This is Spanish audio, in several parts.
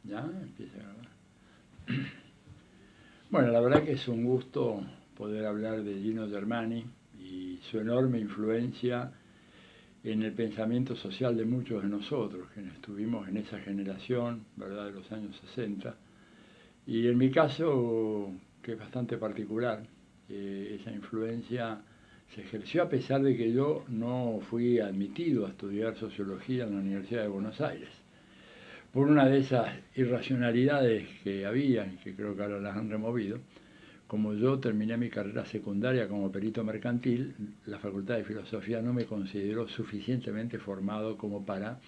Ya, empieza a grabar. Bueno, la verdad que es un gusto poder hablar de Gino Germani y su enorme influencia en el pensamiento social de muchos de nosotros, quienes estuvimos en esa generación, ¿verdad?, de los años 60. Y en mi caso, que es bastante particular, esa influencia se ejerció a pesar de que yo no fui admitido a estudiar sociología en la Universidad de Buenos Aires. Por una de esas irracionalidades que había, y que creo que ahora las han removido, como yo terminé mi carrera secundaria como perito mercantil, la Facultad de Filosofía no me consideró suficientemente formado como para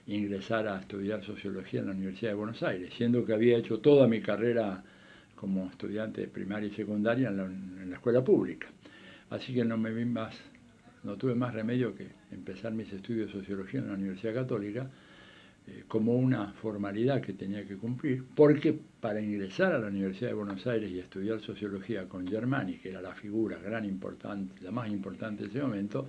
ingresar a estudiar sociología en la Universidad de Buenos Aires, siendo que había hecho toda mi carrera como estudiante de primaria y secundaria en la escuela pública. Así que no tuve más remedio que empezar mis estudios de sociología en la Universidad Católica, como una formalidad que tenía que cumplir, porque para ingresar a la Universidad de Buenos Aires y estudiar sociología con Germani, que era la figura la más importante de ese momento,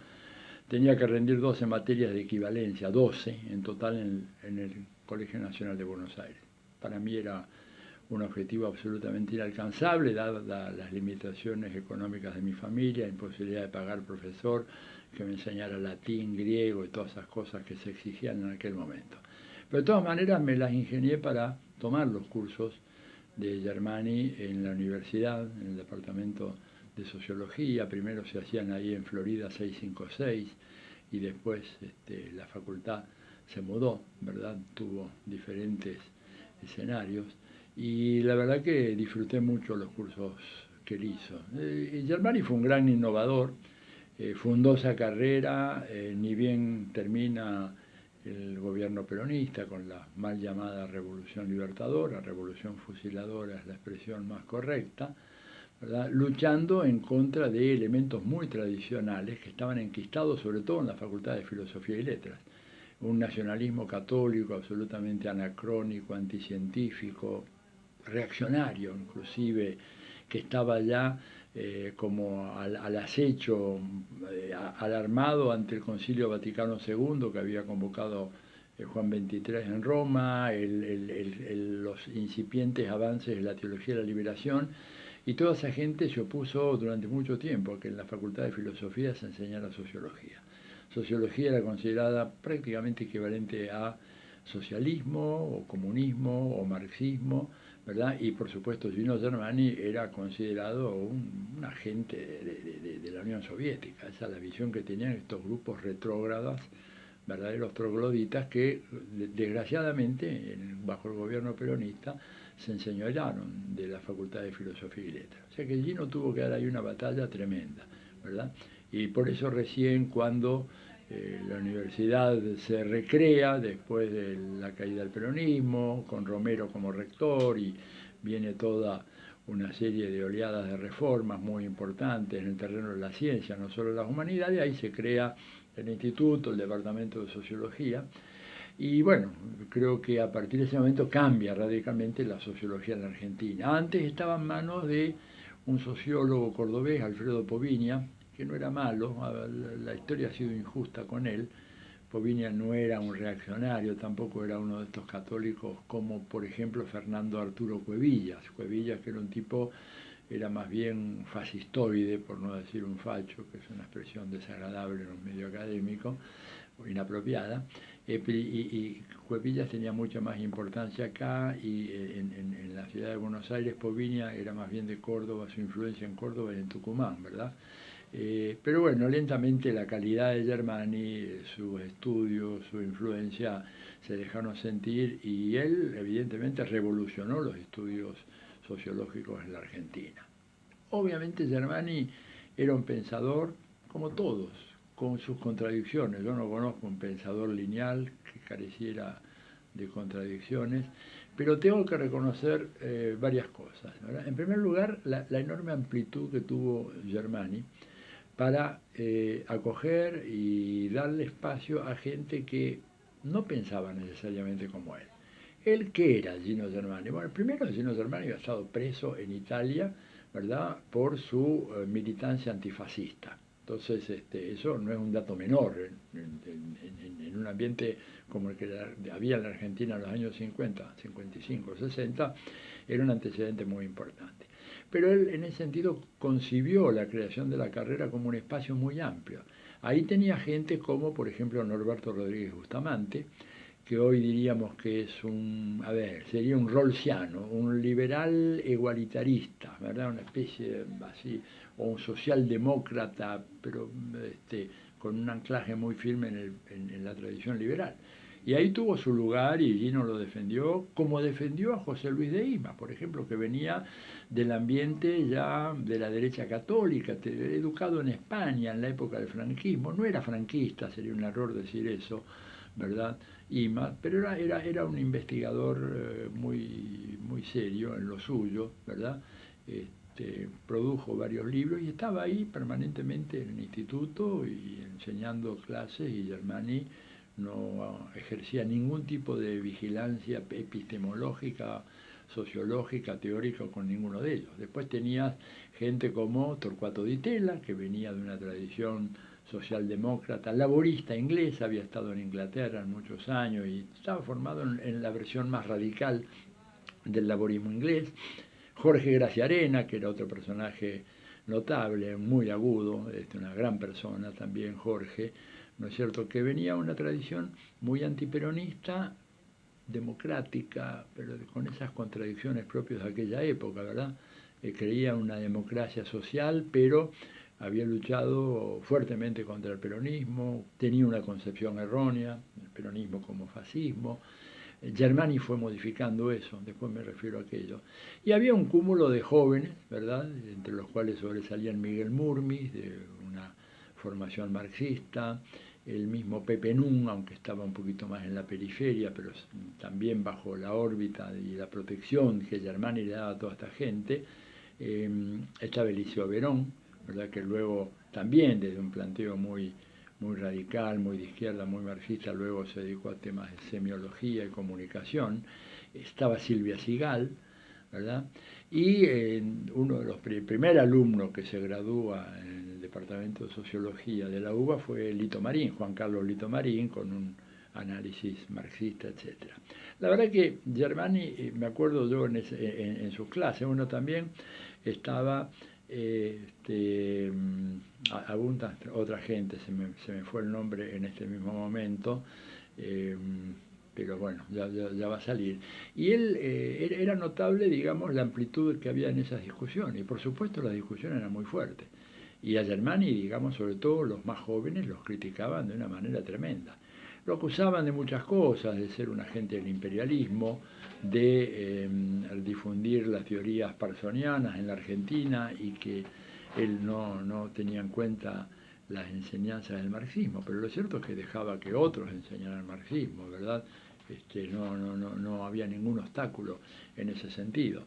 tenía que rendir 12 materias de equivalencia, 12 en total en el Colegio Nacional de Buenos Aires. Para mí era un objetivo absolutamente inalcanzable, dadas las limitaciones económicas de mi familia, la imposibilidad de pagar profesor que me enseñara latín, griego y todas esas cosas que se exigían en aquel momento. Pero de todas maneras me las ingenié para tomar los cursos de Germani en la universidad, en el departamento de sociología. Primero se hacían ahí en Florida 656 y después la facultad se mudó, ¿verdad? Tuvo diferentes escenarios y la verdad que disfruté mucho los cursos que él hizo. Germani fue un gran innovador, fundó esa carrera, ni bien termina el gobierno peronista con la mal llamada Revolución Libertadora, Revolución Fusiladora es la expresión más correcta, ¿verdad?, luchando en contra de elementos muy tradicionales que estaban enquistados sobre todo en la Facultad de Filosofía y Letras. Un nacionalismo católico absolutamente anacrónico, anticientífico, reaccionario inclusive, que estaba ya como al acecho, alarmado ante el Concilio Vaticano II que había convocado Juan XXIII en Roma, los incipientes avances de la teología de la liberación, y toda esa gente se opuso durante mucho tiempo a que en la Facultad de Filosofía se enseñara sociología. Sociología era considerada prácticamente equivalente a socialismo o comunismo o marxismo, ¿verdad? Y por supuesto Gino Germani era considerado un agente de la Unión Soviética. Esa es la visión que tenían estos grupos retrógradas, verdaderos trogloditas que desgraciadamente bajo el gobierno peronista se enseñorearon de la Facultad de Filosofía y Letras. O sea que Gino tuvo que dar ahí una batalla tremenda, ¿verdad? Y por eso recién cuando la universidad se recrea después de la caída del peronismo, con Romero como rector, y viene toda una serie de oleadas de reformas muy importantes en el terreno de la ciencia, no solo las humanidades, ahí se crea el instituto, el departamento de sociología, y bueno, creo que a partir de ese momento cambia radicalmente la sociología en la Argentina. Antes estaba en manos de un sociólogo cordobés, Alfredo Poviña, que no era malo, la historia ha sido injusta con él. Poviña no era un reaccionario, tampoco era uno de estos católicos como por ejemplo Fernando Arturo Cuevillas. Cuevillas, que era un tipo, era más bien fascistoide, por no decir un facho, que es una expresión desagradable en un medio académico, o inapropiada, y Cuevillas tenía mucha más importancia acá, y en la ciudad de Buenos Aires Poviña era más bien de Córdoba, su influencia en Córdoba y en Tucumán, ¿verdad? Pero bueno, lentamente la calidad de Germani, sus estudios, su influencia se dejaron sentir, y él evidentemente revolucionó los estudios sociológicos en la Argentina. Obviamente Germani era un pensador como todos, con sus contradicciones. Yo no conozco un pensador lineal que careciera de contradicciones, pero tengo que reconocer varias cosas, ¿verdad? En primer lugar, la enorme amplitud que tuvo Germani para acoger y darle espacio a gente que no pensaba necesariamente como él. ¿Él qué era, Gino Germani? Bueno, primero Gino Germani había estado preso en Italia, ¿verdad?, por su militancia antifascista. Entonces, eso no es un dato menor. En un ambiente como el que había en la Argentina en los años 50, 55, 60, era un antecedente muy importante. Pero él, en ese sentido, concibió la creación de la carrera como un espacio muy amplio. Ahí tenía gente como, por ejemplo, Norberto Rodríguez Bustamante, que hoy diríamos que es sería un rawlsiano, un liberal igualitarista, ¿verdad? Una especie así, o un socialdemócrata, pero con un anclaje muy firme en la tradición liberal. Y ahí tuvo su lugar y Gino lo defendió, como defendió a José Luis de Isma, por ejemplo, que venía del ambiente ya de la derecha católica, educado en España en la época del franquismo. No era franquista, sería un error decir eso, ¿verdad? Ima, pero era un investigador muy serio en lo suyo, ¿verdad? Produjo varios libros y estaba ahí permanentemente en el instituto y enseñando clases, y Germani no ejercía ningún tipo de vigilancia epistemológica, sociológica, teórica con ninguno de ellos. Después tenías gente como Torcuato Di Tella, que venía de una tradición socialdemócrata, laborista inglesa, había estado en Inglaterra en muchos años y estaba formado en la versión más radical del laborismo inglés. Jorge Graciarena, que era otro personaje notable, muy agudo, una gran persona también Jorge, ¿no es cierto?, que venía una tradición muy antiperonista, democrática, pero con esas contradicciones propias de aquella época, ¿verdad? Creía en una democracia social, pero había luchado fuertemente contra el peronismo, tenía una concepción errónea, el peronismo como fascismo. Germani fue modificando eso, después me refiero a aquello. Y había un cúmulo de jóvenes, ¿verdad?, entre los cuales sobresalían Miguel Murmis, de una formación marxista, el mismo Pepe Nun, aunque estaba un poquito más en la periferia, pero también bajo la órbita y la protección que Germani le daba a toda esta gente. Estaba Eliseo Verón, ¿verdad?, que luego también desde un planteo muy radical, muy de izquierda, muy marxista, luego se dedicó a temas de semiología y comunicación. Estaba Silvia Sigal, ¿verdad? Y uno de los primer alumnos que se gradúa en el departamento de sociología de la UBA fue Lito Marín, Juan Carlos Lito Marín, con un análisis marxista, etc. La verdad que Germani, me acuerdo yo en sus clases, uno también estaba, alguna otra gente, se me fue el nombre en este mismo momento, pero bueno, ya va a salir. Y él era notable, digamos, la amplitud que había en esas discusiones, y por supuesto las discusiones eran muy fuertes. Y a Germani, digamos, sobre todo los más jóvenes, los criticaban de una manera tremenda. Lo acusaban de muchas cosas, de ser un agente del imperialismo, de difundir las teorías parsonianas en la Argentina y que él no tenía en cuenta las enseñanzas del marxismo, pero lo cierto es que dejaba que otros enseñaran el marxismo, ¿verdad? No había ningún obstáculo en ese sentido.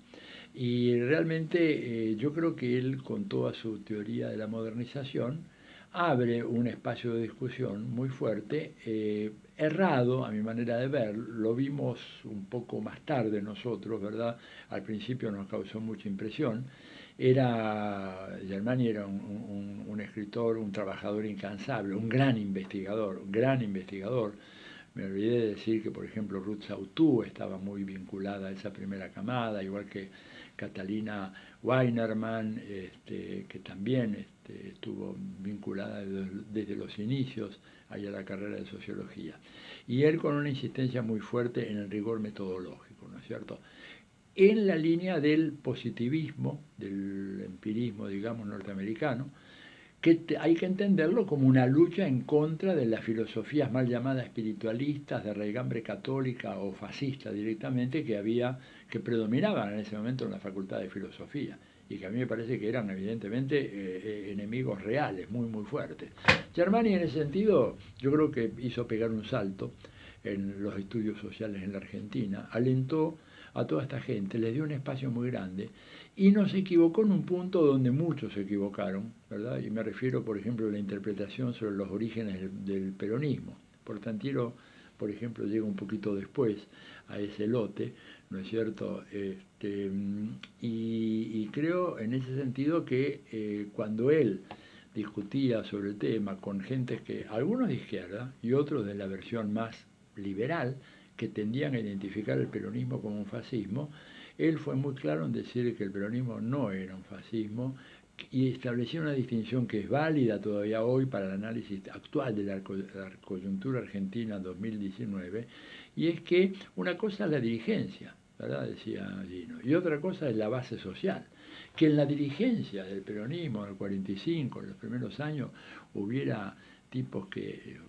Y realmente yo creo que él, con toda su teoría de la modernización, abre un espacio de discusión muy fuerte, errado a mi manera de ver, lo vimos un poco más tarde nosotros, ¿verdad? Al principio nos causó mucha impresión. Germani era un escritor, un trabajador incansable, un gran investigador, un gran investigador. Me olvidé de decir que, por ejemplo, Ruth Sautú estaba muy vinculada a esa primera camada, igual que Catalina Weinerman, que también estuvo vinculada desde los inicios a la carrera de sociología. Y él con una insistencia muy fuerte en el rigor metodológico, ¿no es cierto?, en la línea del positivismo, del empirismo, digamos, norteamericano, que hay que entenderlo como una lucha en contra de las filosofías mal llamadas espiritualistas, de raigambre católica o fascista directamente, que predominaban en ese momento en la Facultad de Filosofía, y que a mí me parece que eran evidentemente enemigos reales, muy fuertes. Germani en ese sentido yo creo que hizo pegar un salto en los estudios sociales en la Argentina, alentó a toda esta gente, les dio un espacio muy grande y nos equivocó en un punto donde muchos se equivocaron, ¿verdad? Y me refiero, por ejemplo, a la interpretación sobre los orígenes del peronismo. Portantiero, por ejemplo, llega un poquito después a ese lote, ¿no es cierto? Y creo en ese sentido que cuando él discutía sobre el tema con gente que, algunos de izquierda y otros de la versión más liberal, que tendían a identificar el peronismo como un fascismo, él fue muy claro en decir que el peronismo no era un fascismo y estableció una distinción que es válida todavía hoy para el análisis actual de la coyuntura argentina 2019, y es que una cosa es la dirigencia, ¿verdad? Decía Gino, y otra cosa es la base social. Que en la dirigencia del peronismo del 45, en los primeros años, hubiera tipos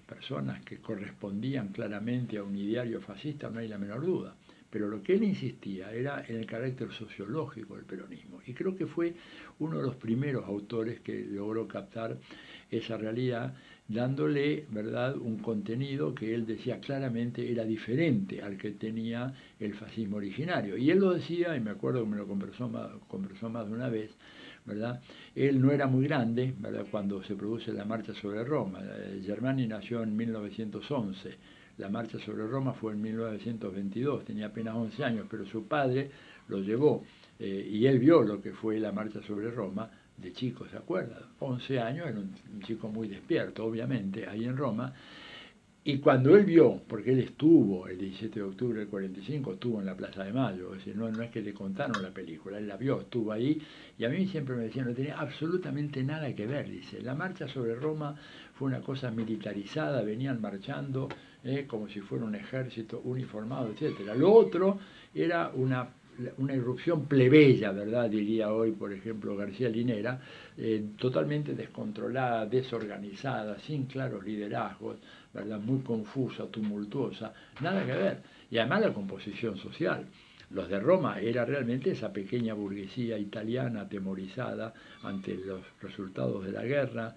personas que correspondían claramente a un ideario fascista, no hay la menor duda. Pero lo que él insistía era en el carácter sociológico del peronismo. Y creo que fue uno de los primeros autores que logró captar esa realidad, dándole, ¿verdad?, un contenido que él decía claramente era diferente al que tenía el fascismo originario. Y él lo decía, y me acuerdo que me lo conversó más de una vez, ¿verdad? Él no era muy grande, ¿verdad?, cuando se produce la marcha sobre Roma. Germani nació en 1911. La marcha sobre Roma fue en 1922, tenía apenas 11 años, pero su padre lo llevó y él vio lo que fue la marcha sobre Roma de chico, ¿se acuerda? 11 años, era un chico muy despierto, obviamente, ahí en Roma. Y cuando él vio, porque él estuvo el 17 de octubre del 45, estuvo en la Plaza de Mayo, es decir, no es que le contaron la película, él la vio, estuvo ahí, y a mí siempre me decían, no tenía absolutamente nada que ver, dice, la marcha sobre Roma fue una cosa militarizada, venían marchando como si fuera un ejército uniformado, etcétera. Lo otro era una irrupción plebeya, ¿verdad? Diría hoy, por ejemplo, García Linera, totalmente descontrolada, desorganizada, sin claros liderazgos, ¿verdad?, muy confusa, tumultuosa, nada que ver. Y además la composición social. Los de Roma era realmente esa pequeña burguesía italiana atemorizada ante los resultados de la guerra,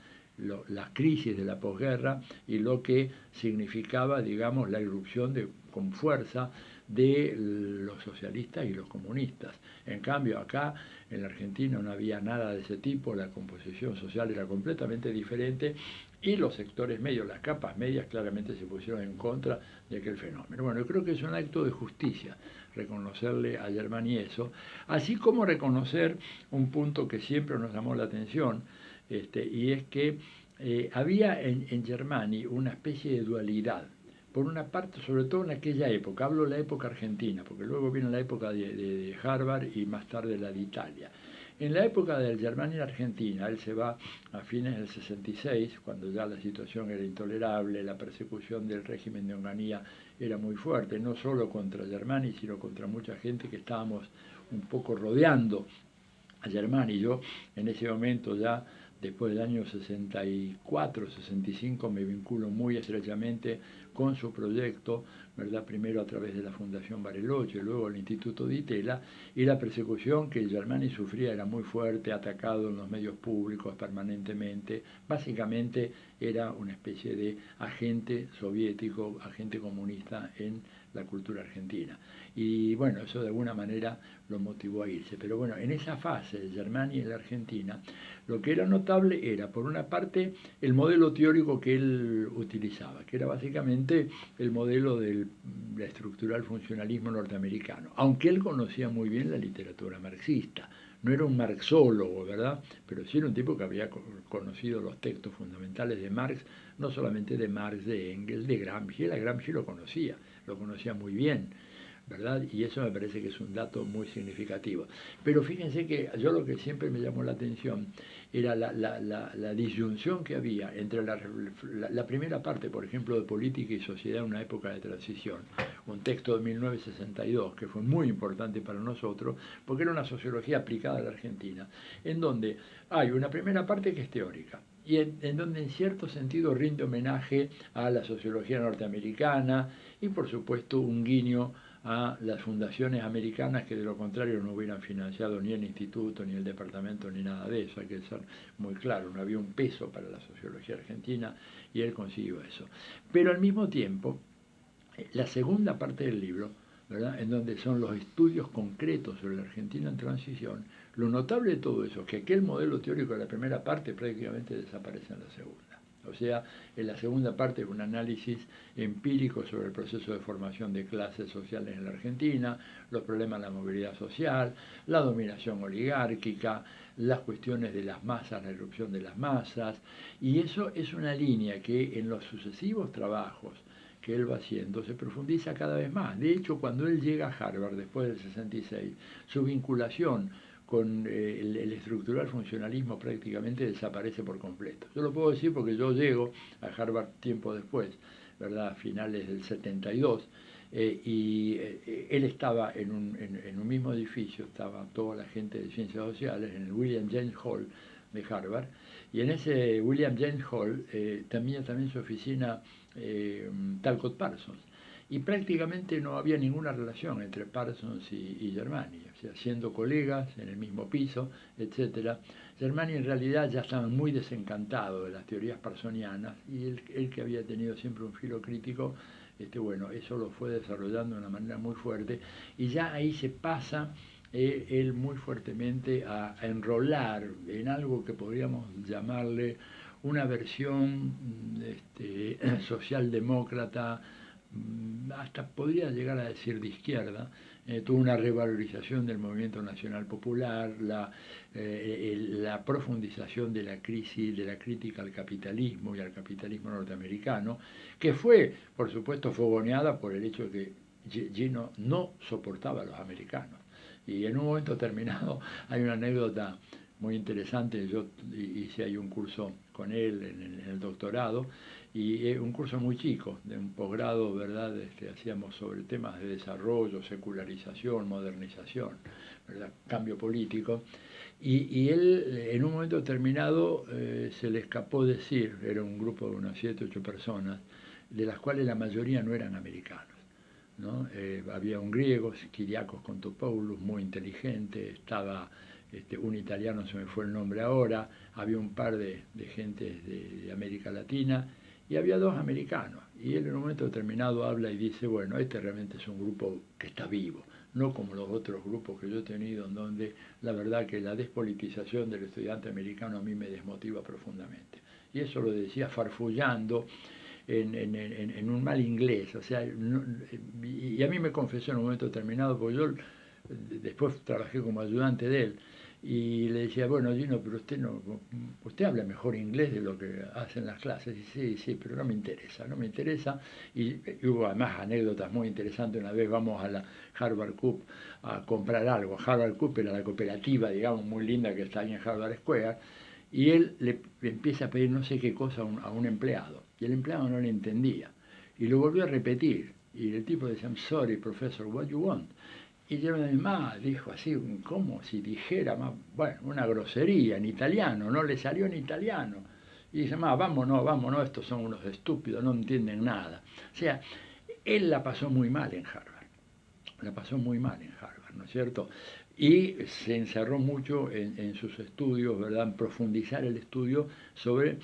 las crisis de la posguerra y lo que significaba, digamos, la irrupción con fuerza de los socialistas y los comunistas. En cambio, acá en la Argentina no había nada de ese tipo, la composición social era completamente diferente y los sectores medios, las capas medias, claramente se pusieron en contra de aquel fenómeno. Bueno, yo creo que es un acto de justicia reconocerle a Germani eso, así como reconocer un punto que siempre nos llamó la atención, y es que había en Germani una especie de dualidad. Por una parte, sobre todo en aquella época, hablo de la época argentina, porque luego viene la época de Harvard y más tarde la de Italia. En la época del Germani en Argentina, él se va a fines del 66, cuando ya la situación era intolerable, la persecución del régimen de Onganía era muy fuerte, no solo contra Germani, sino contra mucha gente que estábamos un poco rodeando a Germani. Yo en ese momento ya, después del año 64, 65, me vinculo muy estrechamente con su proyecto, ¿verdad? Primero a través de la Fundación Bariloche, luego el Instituto Di Tella, y la persecución que Germani sufría era muy fuerte, atacado en los medios públicos permanentemente. Básicamente era una especie de agente soviético, agente comunista en la cultura argentina. Y bueno, eso de alguna manera lo motivó a irse. Pero bueno, en esa fase de Germani en la Argentina, lo que era notable era, por una parte, el modelo teórico que él utilizaba, que era básicamente el modelo del estructural funcionalismo norteamericano, aunque él conocía muy bien la literatura marxista. No era un marxólogo, ¿verdad? Pero sí era un tipo que había conocido los textos fundamentales de Marx, no solamente de Marx, de Engels, de Gramsci. Él a Gramsci lo conocía muy bien, ¿verdad? Y eso me parece que es un dato muy significativo. Pero fíjense que yo lo que siempre me llamó la atención era la disyunción que había entre la primera parte, por ejemplo, de Política y Sociedad en una época de transición, un texto de 1962 que fue muy importante para nosotros, porque era una sociología aplicada a la Argentina, en donde hay una primera parte que es teórica, y en donde en cierto sentido rinde homenaje a la sociología norteamericana y por supuesto un guiño a las fundaciones americanas que de lo contrario no hubieran financiado ni el instituto, ni el departamento, ni nada de eso. Hay que ser muy claro, no había un peso para la sociología argentina y él consiguió eso. Pero al mismo tiempo, la segunda parte del libro, ¿verdad?, en donde son los estudios concretos sobre la Argentina en transición, lo notable de todo eso es que aquel modelo teórico de la primera parte prácticamente desaparece en la segunda. O sea, en la segunda parte un análisis empírico sobre el proceso de formación de clases sociales en la Argentina, los problemas de la movilidad social, la dominación oligárquica, las cuestiones de las masas, la erupción de las masas, y eso es una línea que en los sucesivos trabajos que él va haciendo se profundiza cada vez más. De hecho, cuando él llega a Harvard después del 66, su vinculación con el estructural funcionalismo prácticamente desaparece por completo. Yo lo puedo decir porque yo llego a Harvard tiempo después, ¿verdad? A finales del 72, él estaba en un mismo edificio, estaba toda la gente de ciencias sociales, en el William James Hall de Harvard, y en ese William James Hall también su oficina Talcott Parsons, y prácticamente no había ninguna relación entre Parsons y Germani, o sea, siendo colegas en el mismo piso, etcétera. Germani en realidad ya estaba muy desencantado de las teorías parsonianas, y él que había tenido siempre un filo crítico, bueno, eso lo fue desarrollando de una manera muy fuerte, y ya ahí se pasa él muy fuertemente a enrolar en algo que podríamos llamarle una versión socialdemócrata, hasta podría llegar a decir de izquierda. Tuvo una revalorización del movimiento nacional popular, la profundización de la crisis, de la crítica al capitalismo y al capitalismo norteamericano, que fue, por supuesto, fogoneada por el hecho de que Gino no soportaba a los americanos. Y en un momento determinado hay una anécdota muy interesante. Yo hice ahí un curso con él en el doctorado, y un curso muy chico, de un posgrado, ¿verdad? Hacíamos sobre temas de desarrollo, secularización, modernización, ¿verdad? Cambio político. Y él, en un momento determinado, se le escapó decir, era un grupo de unas 7, 8 personas, de las cuales la mayoría no eran americanos, ¿no? Había un griego, Kyriakos Kontopoulos, muy inteligente, estaba un italiano, se me fue el nombre ahora, había un par de gentes de América Latina, y había 2 americanos. Y él en un momento determinado habla y dice, bueno, este realmente es un grupo que está vivo, no como los otros grupos que yo he tenido, en donde la verdad que la despolitización del estudiante americano a mí me desmotiva profundamente. Y eso lo decía farfullando en un mal inglés, o sea, y a mí me confesó en un momento determinado, porque yo después trabajé como ayudante de él, y le decía, bueno, Gino, pero usted habla mejor inglés de lo que hace en las clases. Y sí, pero no me interesa. Y hubo además anécdotas muy interesantes. Una vez vamos a la Harvard Cup a comprar algo. Harvard Cup era la cooperativa, digamos, muy linda que está ahí en Harvard Square, y él le empieza a pedir no sé qué cosa a un empleado, y el empleado no le entendía, y lo volvió a repetir, y el tipo decía, I'm sorry, professor, what you want? Y yo más dijo así, como si dijera, más, bueno, una grosería en italiano, no le salió en italiano. Y dice, más, vámonos, estos son unos estúpidos, no entienden nada. O sea, él la pasó muy mal en Harvard, ¿no es cierto? Y se encerró mucho en sus estudios, ¿verdad? En profundizar el estudio sobre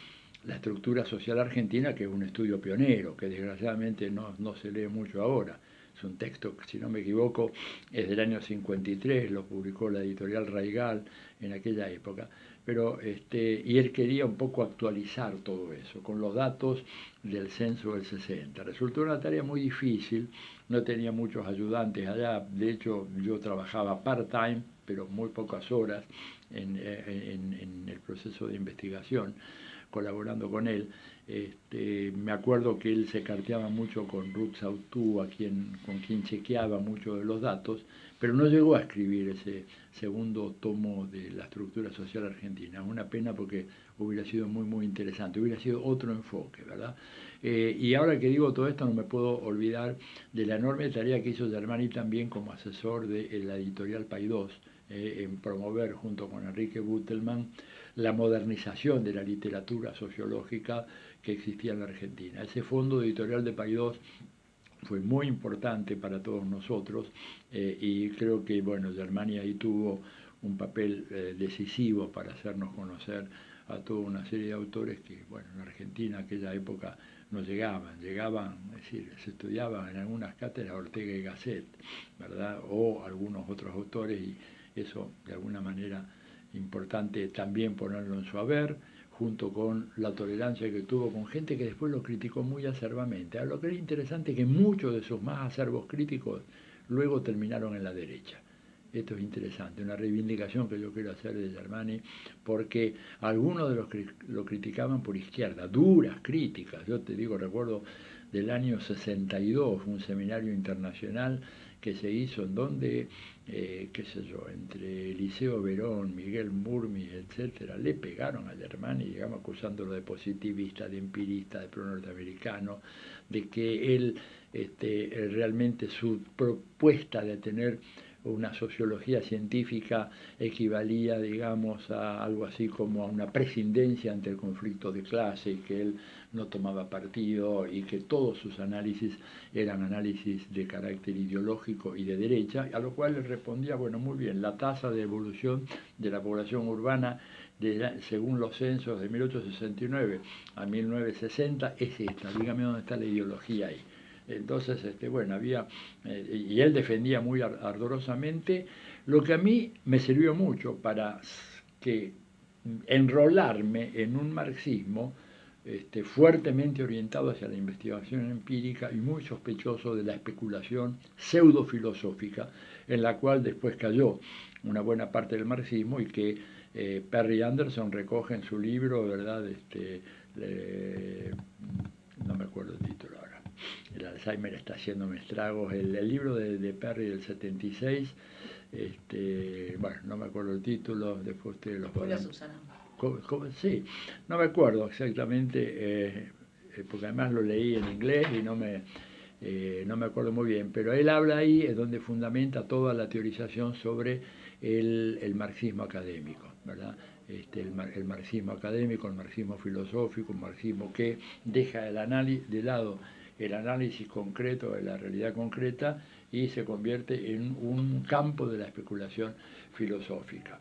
la estructura social argentina, que es un estudio pionero, que desgraciadamente no se lee mucho ahora. Es un texto que, si no me equivoco, es del año 53, lo publicó la editorial Raigal en aquella época. Pero, y él quería un poco actualizar todo eso con los datos del censo del 60. Resultó una tarea muy difícil, no tenía muchos ayudantes allá. De hecho, yo trabajaba part-time, pero muy pocas horas en el proceso de investigación, colaborando con él. Me acuerdo que él se carteaba mucho con Ruth Sautou, con quien chequeaba mucho de los datos, pero no llegó a escribir ese segundo tomo de la estructura social argentina. Una pena, porque hubiera sido muy interesante, hubiera sido otro enfoque, ¿verdad? Y ahora que digo todo esto, no me puedo olvidar de la enorme tarea que hizo Germani también como asesor de la editorial Paidós, en promover junto con Enrique Butelman la modernización de la literatura sociológica que existía en la Argentina. Ese fondo editorial de Paidós fue muy importante para todos nosotros, y creo que, bueno, Germani ahí tuvo un papel decisivo para hacernos conocer a toda una serie de autores que, bueno, en Argentina en aquella época no llegaban, es decir, se estudiaban en algunas cátedras Ortega y Gasset, ¿verdad? O algunos otros autores, y eso de alguna manera importante también ponerlo en su haber, junto con la tolerancia que tuvo con gente que después lo criticó muy acerbamente. Ahora, lo que es interesante es que muchos de sus más acerbos críticos luego terminaron en la derecha. Esto es interesante, una reivindicación que yo quiero hacer de Germani, porque algunos de los que lo criticaban por izquierda, duras críticas, yo te digo, recuerdo del año 62, un seminario internacional que se hizo en donde, qué sé yo, entre Eliseo Verón, Miguel Murmi, etcétera, le pegaron a Germani, digamos, acusándolo de positivista, de empirista, de pro-norteamericano, de que él, realmente su propuesta de tener una sociología científica equivalía, digamos, a algo así como a una prescindencia ante el conflicto de clase, y que él no tomaba partido y que todos sus análisis eran análisis de carácter ideológico y de derecha, a lo cual le respondía, bueno, muy bien, la tasa de evolución de la población urbana según los censos de 1869 a 1960 es esta, dígame dónde está la ideología ahí. Entonces, bueno, había, y él defendía muy ardorosamente, lo que a mí me sirvió mucho para que enrolarme en un marxismo fuertemente orientado hacia la investigación empírica y muy sospechoso de la especulación pseudofilosófica, en la cual después cayó una buena parte del marxismo y que Perry Anderson recoge en su libro, ¿verdad? No me acuerdo el título ahora. El Alzheimer está haciéndome estragos. El libro de Perry del 76, bueno, no me acuerdo el título, después ustedes lo podrán. Susana. Sí, no me acuerdo exactamente, porque además lo leí en inglés y no me acuerdo muy bien, pero él habla ahí, es donde fundamenta toda la teorización sobre el marxismo académico, ¿verdad? El marxismo académico, el marxismo filosófico, un marxismo que deja de lado el análisis concreto de la realidad concreta y se convierte en un campo de la especulación filosófica.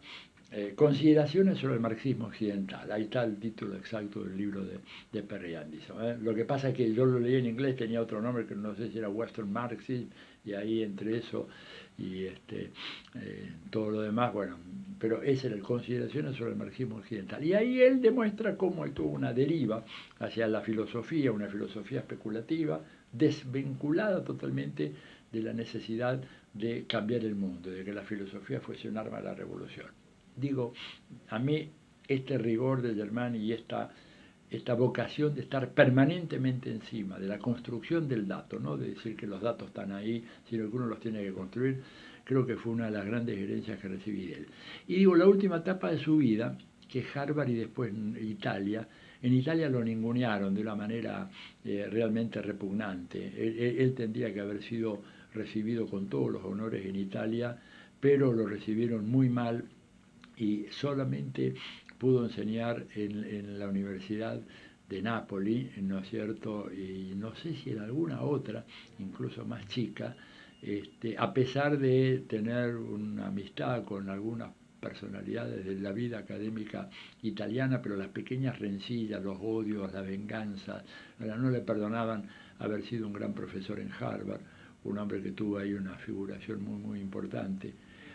Consideraciones sobre el marxismo occidental. Ahí está el título exacto del libro de Perry Anderson. Lo que pasa es que yo lo leí en inglés, tenía otro nombre que no sé si era Western Marxism, y ahí entre eso y todo lo demás, bueno, pero ese era el Consideraciones sobre el marxismo occidental. Y ahí él demuestra cómo tuvo una deriva hacia la filosofía, una filosofía especulativa, desvinculada totalmente de la necesidad de cambiar el mundo, de que la filosofía fuese un arma de la revolución. Digo, a mí este rigor de Germani y esta vocación de estar permanentemente encima de la construcción del dato, no de decir que los datos están ahí, sino que uno los tiene que construir, creo que fue una de las grandes herencias que recibí de él. Y digo, la última etapa de su vida, que Harvard y después Italia, en Italia lo ningunearon de una manera realmente repugnante. Él tendría que haber sido recibido con todos los honores en Italia, pero lo recibieron muy mal y solamente pudo enseñar en la Universidad de Nápoli, ¿no es cierto? Y no sé si en alguna otra, incluso más chica, a pesar de tener una amistad con algunas personalidades de la vida académica italiana, pero las pequeñas rencillas, los odios, la venganza, no le perdonaban haber sido un gran profesor en Harvard, un hombre que tuvo ahí una figuración muy, muy importante,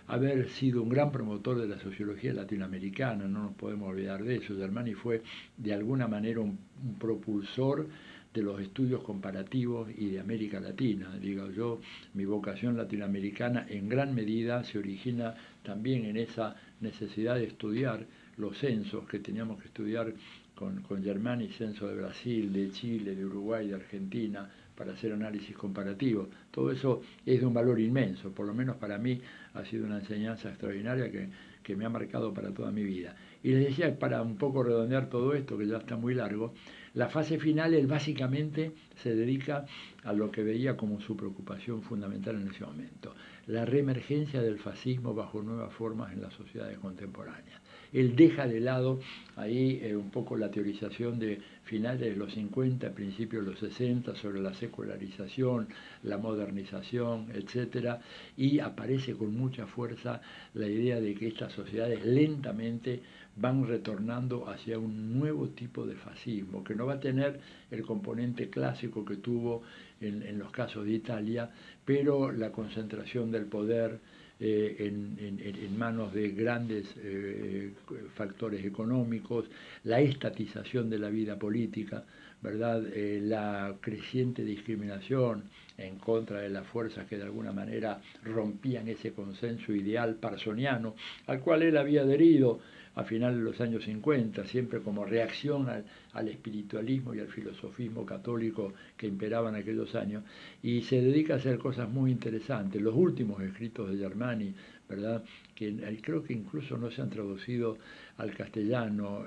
haber sido un gran promotor de la sociología latinoamericana, no nos podemos olvidar de eso. Germani fue de alguna manera un propulsor de los estudios comparativos y de América Latina. Digo yo, mi vocación latinoamericana en gran medida se origina también en esa necesidad de estudiar los censos que teníamos que estudiar con Germani, censo de Brasil, de Chile, de Uruguay, de Argentina, para hacer análisis comparativo. Todo eso es de un valor inmenso, por lo menos para mí ha sido una enseñanza extraordinaria que me ha marcado para toda mi vida. Y les decía, para un poco redondear todo esto, que ya está muy largo, la fase final él básicamente se dedica a lo que veía como su preocupación fundamental en ese momento, la reemergencia del fascismo bajo nuevas formas en las sociedades contemporáneas. Él deja de lado ahí un poco la teorización de finales de los 50, principios de los 60, sobre la secularización, la modernización, etc. Y aparece con mucha fuerza la idea de que estas sociedades lentamente van retornando hacia un nuevo tipo de fascismo, que no va a tener el componente clásico que tuvo en los casos de Italia, pero la concentración del poder, en manos de grandes factores económicos, la estatización de la vida política, ¿verdad? La creciente discriminación en contra de las fuerzas que de alguna manera rompían ese consenso ideal parsoniano al cual él había adherido a finales de los años 50, siempre como reacción al espiritualismo y al filosofismo católico que imperaban en aquellos años, y se dedica a hacer cosas muy interesantes. Los últimos escritos de Germani, ¿verdad?, que creo que incluso no se han traducido al castellano,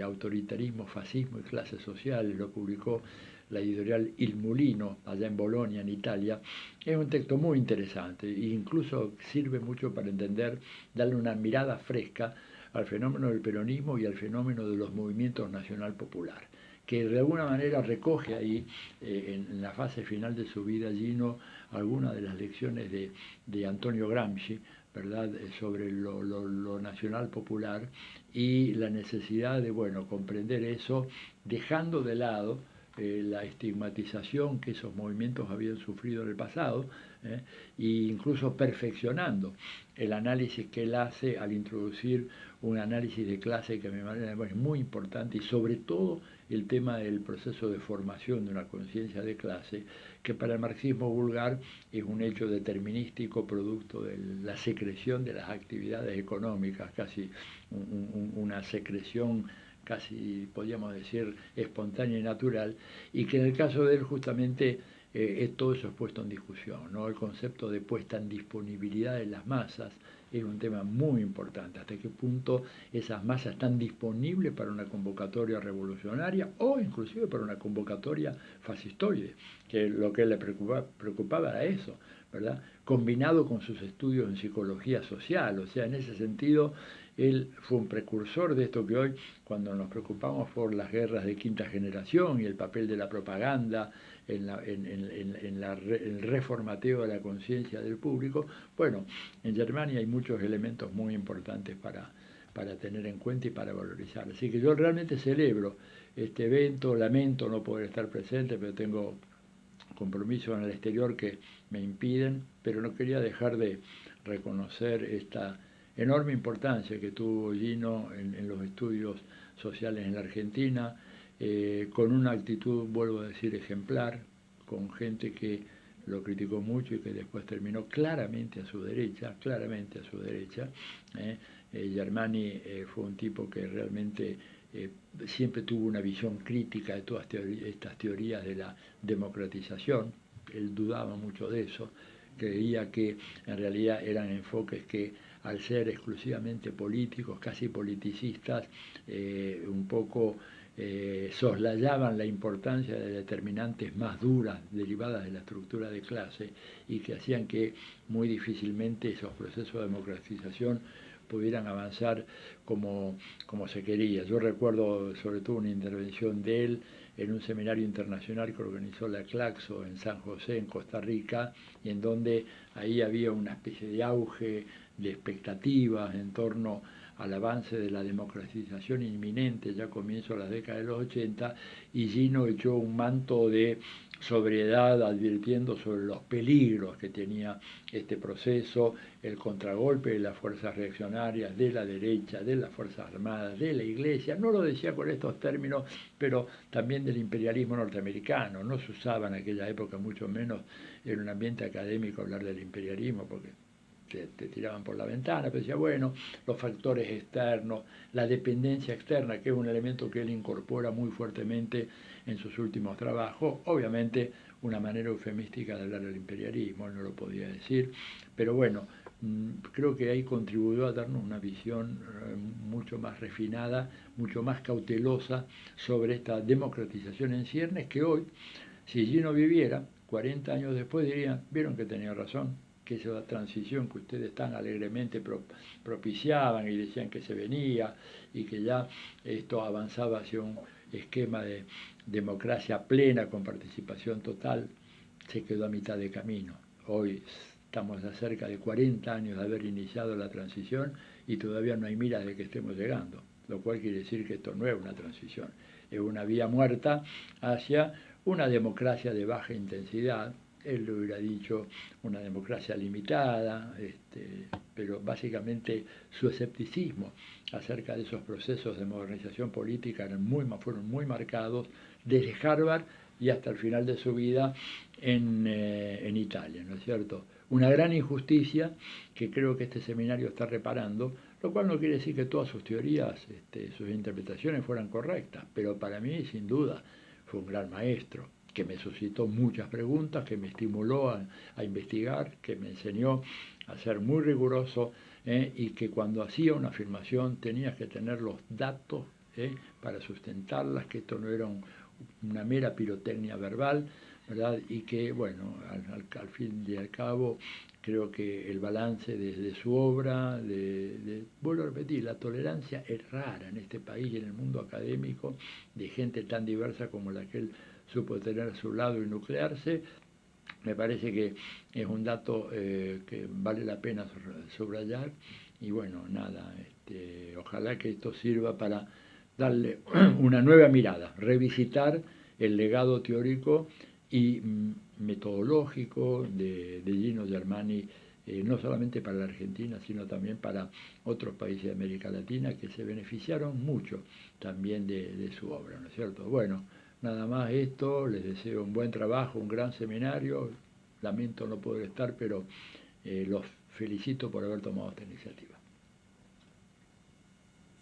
Autoritarismo, Fascismo y Clases Sociales, lo publicó la editorial Il Mulino, allá en Bolonia, en Italia. Es un texto muy interesante e incluso sirve mucho para entender, darle una mirada fresca al fenómeno del peronismo y al fenómeno de los movimientos nacional popular, que de alguna manera recoge ahí, en la fase final de su vida, Gino, algunas de las lecciones de Antonio Gramsci, ¿verdad?, sobre lo nacional popular y la necesidad de, bueno, comprender eso, dejando de lado la estigmatización que esos movimientos habían sufrido en el pasado, e incluso perfeccionando el análisis que él hace al introducir un análisis de clase que me parece muy importante, y sobre todo el tema del proceso de formación de una conciencia de clase, que para el marxismo vulgar es un hecho determinístico producto de la secreción de las actividades económicas, casi una secreción casi podríamos decir espontánea y natural, y que en el caso de él justamente todo eso es puesto en discusión, ¿no? El concepto de puesta en disponibilidad de las masas es un tema muy importante, hasta qué punto esas masas están disponibles para una convocatoria revolucionaria o inclusive para una convocatoria fascistoide, que lo que le preocupaba era eso, ¿verdad?, combinado con sus estudios en psicología social. O sea, en ese sentido él fue un precursor de esto que hoy, cuando nos preocupamos por las guerras de quinta generación y el papel de la propaganda en el reformateo de la conciencia del público, bueno, en Germania hay muchos elementos muy importantes para tener en cuenta y para valorizar. Así que yo realmente celebro este evento, lamento no poder estar presente, pero tengo compromisos en el exterior que me impiden, pero no quería dejar de reconocer esta enorme importancia que tuvo Gino en los estudios sociales en la Argentina, con una actitud, vuelvo a decir, ejemplar, con gente que lo criticó mucho y que después terminó claramente a su derecha, claramente a su derecha. Germani fue un tipo que realmente siempre tuvo una visión crítica de todas estas teorías de la democratización. Él dudaba mucho de eso, creía que en realidad eran enfoques que, al ser exclusivamente políticos, casi politicistas, un poco soslayaban la importancia de determinantes más duras derivadas de la estructura de clase, y que hacían que muy difícilmente esos procesos de democratización pudieran avanzar como se quería. Yo recuerdo sobre todo una intervención de él en un seminario internacional que organizó la Claxo en San José, en Costa Rica, y en donde ahí había una especie de auge de expectativas en torno al avance de la democratización inminente, ya comienzo de las décadas de los 80, y Gino echó un manto de sobriedad advirtiendo sobre los peligros que tenía este proceso, el contragolpe de las fuerzas reaccionarias, de la derecha, de las Fuerzas Armadas, de la Iglesia. No lo decía con estos términos, pero también del imperialismo norteamericano. No se usaba en aquella época, mucho menos en un ambiente académico, hablar del imperialismo, porque te tiraban por la ventana. Pero decía, bueno, los factores externos, la dependencia externa, que es un elemento que él incorpora muy fuertemente en sus últimos trabajos. Obviamente una manera eufemística de hablar del imperialismo, él no lo podía decir, pero bueno, creo que ahí contribuyó a darnos una visión mucho más refinada, mucho más cautelosa sobre esta democratización en ciernes, que hoy, si Gino viviera 40 años después, dirían, vieron que tenía razón, que esa transición que ustedes tan alegremente propiciaban y decían que se venía y que ya esto avanzaba hacia un esquema de democracia plena con participación total, se quedó a mitad de camino. Hoy estamos a cerca de 40 años de haber iniciado la transición y todavía no hay miras de que estemos llegando, lo cual quiere decir que esto no es una transición, es una vía muerta hacia una democracia de baja intensidad, él le hubiera dicho una democracia limitada, pero básicamente su escepticismo acerca de esos procesos de modernización política fueron muy marcados desde Harvard y hasta el final de su vida en Italia, ¿no es cierto? Una gran injusticia que creo que este seminario está reparando, lo cual no quiere decir que todas sus teorías, sus interpretaciones fueran correctas, pero para mí, sin duda, fue un gran maestro que me suscitó muchas preguntas, que me estimuló a investigar, que me enseñó a ser muy riguroso y que cuando hacía una afirmación tenías que tener los datos para sustentarlas, que esto no era una mera pirotecnia verbal, ¿verdad? Y que, bueno, al fin y al cabo, creo que el balance de su obra, vuelvo a repetir, la tolerancia es rara en este país y en el mundo académico, de gente tan diversa como la que él supo tener a su lado y nuclearse. Me parece que es un dato que vale la pena subrayar y bueno, nada, ojalá que esto sirva para darle una nueva mirada, revisitar el legado teórico y metodológico de Gino Germani, no solamente para la Argentina, sino también para otros países de América Latina que se beneficiaron mucho también de su obra, ¿no es cierto? Bueno, nada más esto, les deseo un buen trabajo, un gran seminario, lamento no poder estar, pero los felicito por haber tomado esta iniciativa.